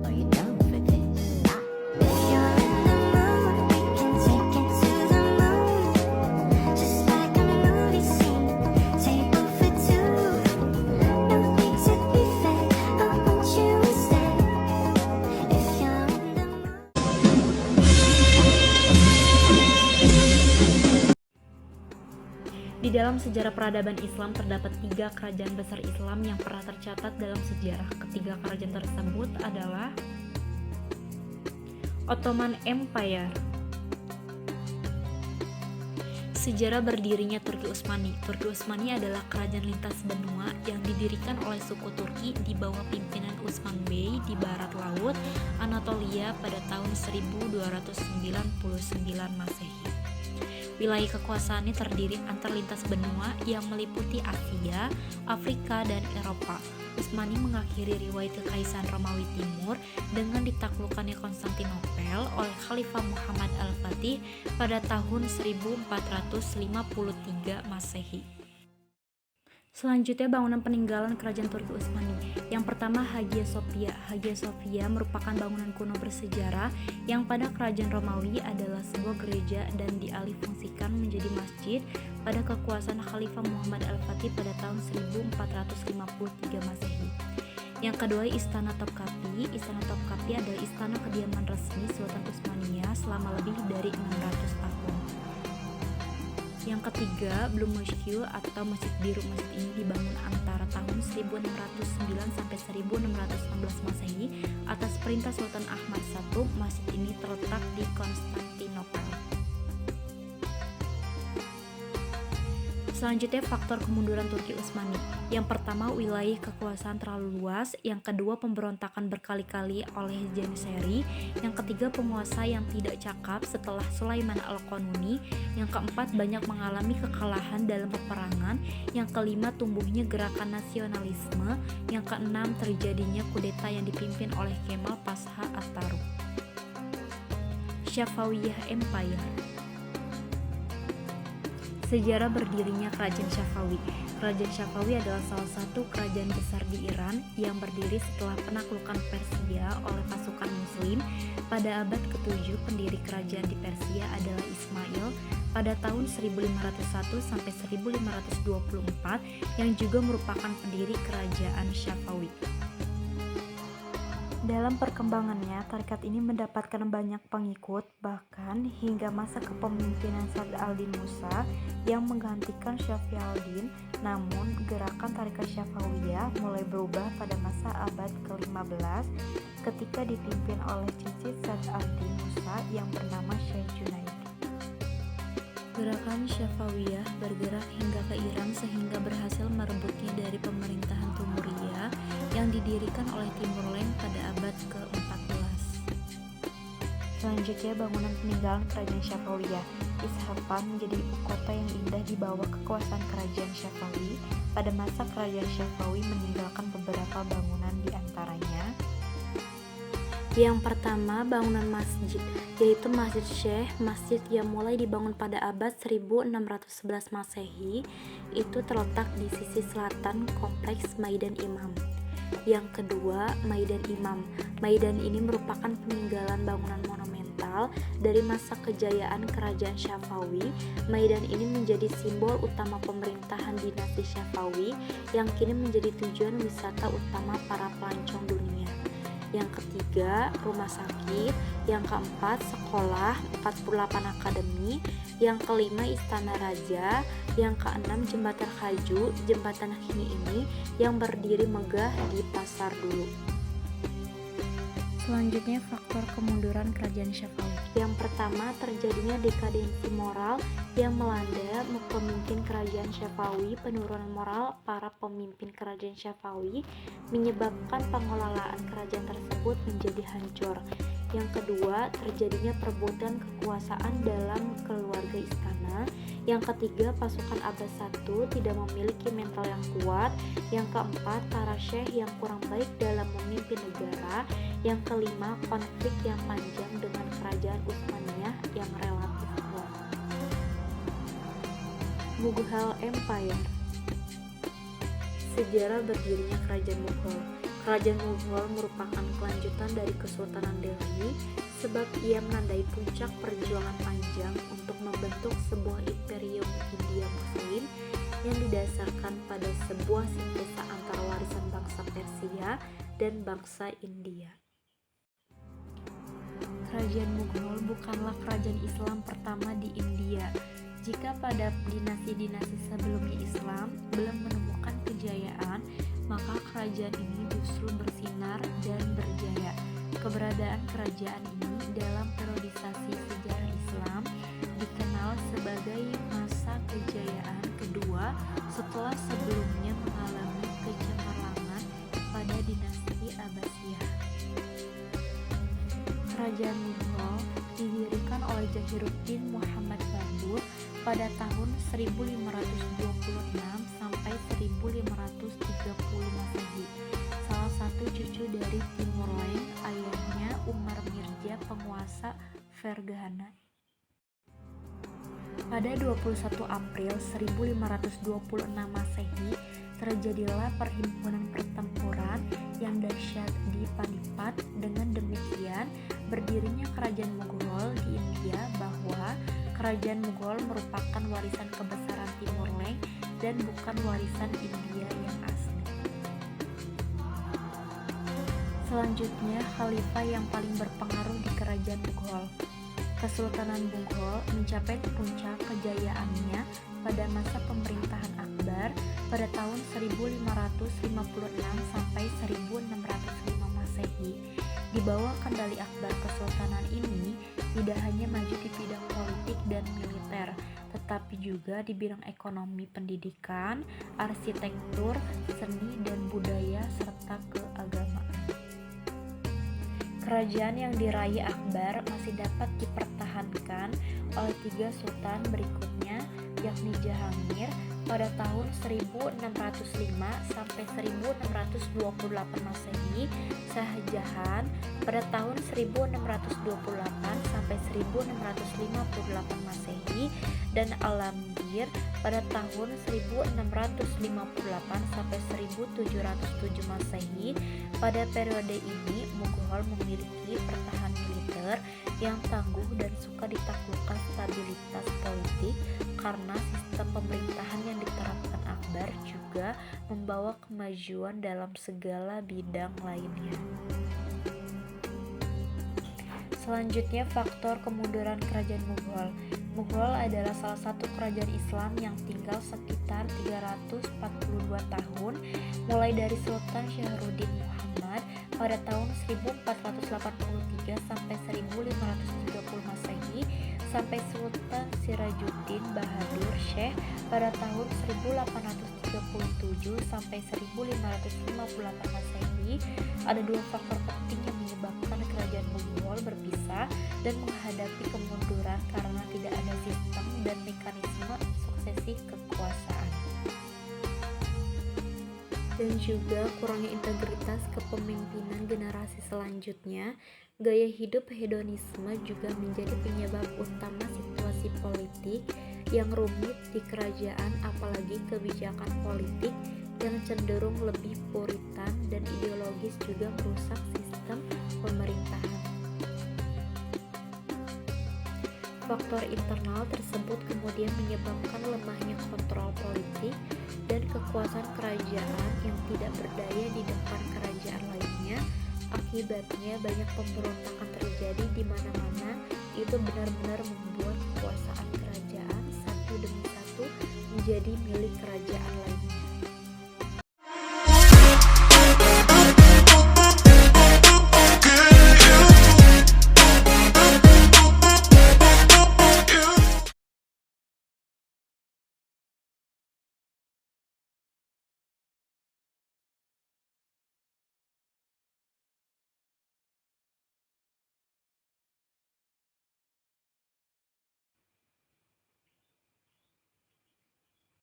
Are you down for this? If you're in the mood, we can take it to the moon. Just like a movie scene, table for two. No need to be fake, I want you to stay. If you're in the mood. Di dalam sejarah peradaban Islam terdapat 3 kerajaan besar Islam yang pernah tercatat dalam sejarah. Ketiga kerajaan tersebut adalah Ottoman Empire. Sejarah berdirinya Turki Utsmani. Turki Utsmani adalah kerajaan lintas benua yang didirikan oleh suku Turki di bawah pimpinan Utsman Bey di barat laut Anatolia pada tahun 1299 Masehi. Wilayah kekuasaannya terdiri antar lintas benua yang meliputi Asia, Afrika, dan Eropa. Utsmani mengakhiri riwayat kekaisaran Romawi Timur dengan ditaklukkannya Konstantinopel oleh Khalifah Muhammad Al-Fatih pada tahun 1453 Masehi. Selanjutnya bangunan peninggalan kerajaan Turki Utsmani. Yang pertama Hagia Sophia. Hagia Sophia merupakan bangunan kuno bersejarah yang pada kerajaan Romawi adalah sebuah gereja dan dialihfungsikan menjadi masjid pada kekuasaan Khalifah Muhammad Al-Fatih pada tahun 1453 Masehi. Yang kedua Istana Topkapi. Istana Topkapi adalah istana kediaman resmi Sultan Utsmania selama lebih dari 600 tahun. Yang ketiga, Blue Mosque atau Masjid Biru. Masjid ini dibangun antara tahun 1609 sampai 1616 Masehi atas perintah Sultan Ahmad I. Masjid ini terletak di Konstantinopel. Selanjutnya faktor kemunduran Turki Utsmani. Yang pertama wilayah kekuasaan terlalu luas, yang kedua pemberontakan berkali-kali oleh Janissary, yang ketiga penguasa yang tidak cakap setelah Sulaiman Al-Qanuni, yang keempat banyak mengalami kekalahan dalam peperangan, yang kelima tumbuhnya gerakan nasionalisme, yang keenam terjadinya kudeta yang dipimpin oleh Kemal Pasha Ataturk. Safavidiyah Empire. Sejarah berdirinya Kerajaan Safawi. Kerajaan Safawi adalah salah satu kerajaan besar di Iran yang berdiri setelah penaklukan Persia oleh pasukan Muslim. Pada abad ke-7, pendiri kerajaan di Persia adalah Ismail pada tahun 1501 sampai 1524 yang juga merupakan pendiri kerajaan Safawi. Dalam perkembangannya, tarekat ini mendapatkan banyak pengikut, bahkan hingga masa kepemimpinan Saad al-Din Musa yang menggantikan Syafi al-Din. Namun, gerakan tarekat Syafawiyah mulai berubah pada masa abad ke-15 ketika dipimpin oleh cicit Saad al-Din Musa yang bernama Syekh Junaid. Gerakan Syafawiyah bergerak hingga ke Iran sehingga berhasil merebutnya dari pemerintahan Timuriyah yang didirikan oleh Timur Leng pada abad ke-14. Selanjutnya bangunan peninggalan kerajaan Syafawiyah. Isfahan menjadi ibu kota yang indah di bawah kekuasaan kerajaan Safawi. Pada masa kerajaan Safawi meninggalkan beberapa bangunan di antaranya. Yang pertama, bangunan masjid, yaitu Masjid Syekh, masjid yang mulai dibangun pada abad 1611 Masehi, itu terletak di sisi selatan kompleks Maidan Imam. Yang kedua, Maidan Imam. Maidan ini merupakan peninggalan bangunan monumental dari masa kejayaan kerajaan Safawi. Maidan ini menjadi simbol utama pemerintahan dinasti Safawi yang kini menjadi tujuan wisata utama para pelancong dunia. Yang ketiga, rumah sakit. Yang keempat, sekolah, 48 akademi. Yang kelima, istana raja. Yang keenam, jembatan Khaju. Jembatan kini ini yang berdiri megah di pasar dulu. Selanjutnya, faktor kemunduran kerajaan Safawi. Yang pertama, terjadinya dekadensi moral yang melanda pemimpin kerajaan Safawi. Penurunan moral para pemimpin kerajaan Safawi menyebabkan pengelolaan kerajaan tersebut menjadi hancur. Yang kedua, terjadinya perebutan kekuasaan dalam keluarga istana. Yang ketiga, pasukan Abbas I tidak memiliki mental yang kuat. Yang keempat, para syekh yang kurang baik dalam memimpin negara. Yang kelima, konflik yang panjang dengan kerajaan Utsmaniyah yang relatif kuat. Mughal Empire. Sejarah berdirinya kerajaan Mughal. Kerajaan Mughal merupakan kelanjutan dari Kesultanan Delhi sebab ia menandai puncak perjuangan panjang untuk membentuk sebuah imperium India Muslim yang didasarkan pada sebuah sintesa antara warisan bangsa Persia dan bangsa India. Kerajaan Mughal bukanlah kerajaan Islam pertama di India. Jika pada dinasti-dinasti sebelumnya Islam belum menemukan kejayaan, maka kerajaan ini justru bersinar dan berjaya. Keberadaan kerajaan ini dalam periodisasi sejarah Islam dikenal sebagai masa kejayaan kedua setelah sebelumnya mengalami kecemerlangan pada dinasti Abbasiyah. Kerajaan Mughal didirikan oleh Jahiruddin Muhammad Babur pada tahun 1526 sampai 1530 Masehi. Salah satu cucu dari Timur Leng, ayahnya Umar Mirza, penguasa Ferghana. Pada 21 April 1526 Masehi, terjadilah perhimpunan pertempuran yang dahsyat di Panipat. Dengan demikian, berdirinya Kerajaan Mughal di India, bahwa Kerajaan Mughal merupakan warisan kebesaran Timur Leng dan bukan warisan India yang asli. Selanjutnya, khalifah yang paling berpengaruh di Kerajaan Mughal. Kesultanan Mughal mencapai puncak kejayaannya pada masa pemerintahan Akbar pada tahun 1556 sampai 1605 Masehi. Di bawah kendali Akbar, kesultanan ini tidak hanya maju di bidang politik dan militer, tetapi juga di bidang ekonomi, pendidikan, arsitektur, seni dan budaya, serta keagamaan. Kerajaan yang diraih Akbar masih dapat dipertahankan oleh 3 sultan berikutnya, yakni Jahangir pada tahun 1605 sampai 1628 Masehi, Shah Jahan pada tahun 1628 sampai 1658 Masehi, dan Alamgir pada tahun 1658 sampai 1707 Masehi. Pada periode ini, Mughal memiliki pertahanan militer yang tangguh dan suka ditaklukkan stabilitas politik karena sistem pemerintahan yang diterapkan Akbar juga membawa kemajuan dalam segala bidang lainnya. Selanjutnya, faktor kemunduran Kerajaan Mughal. Mughal adalah salah satu kerajaan Islam yang tinggal sekitar 342 tahun, mulai dari Sultan Syahrudin Muhammad pada tahun 1483 sampai 1530 Masehi, sampai Sultan Sirajuddin Bahadur Syekh pada tahun 1837 sampai 1558 Masehi. Ada 2 faktor penting yang menyebabkan kerajaan Mughal berpisah dan menghadapi kemunduran karena tidak ada sistem dan mekanisme suksesi kekuasaan, dan juga kurangnya integritas kepemimpinan generasi selanjutnya. Gaya hidup hedonisme juga menjadi penyebab utama situasi politik yang rumit di kerajaan, apalagi kebijakan politik yang cenderung lebih puritan dan ideologis juga merusak sistem pemerintahan. Faktor internal tersebut kemudian menyebabkan lemahnya kontrol politik dan kekuasaan kerajaan yang tidak berdaya di depan kerajaan lainnya. Akibatnya banyak pemberontakan terjadi di mana-mana. Itu benar-benar membuat kekuasaan kerajaan satu demi satu menjadi milik kerajaan.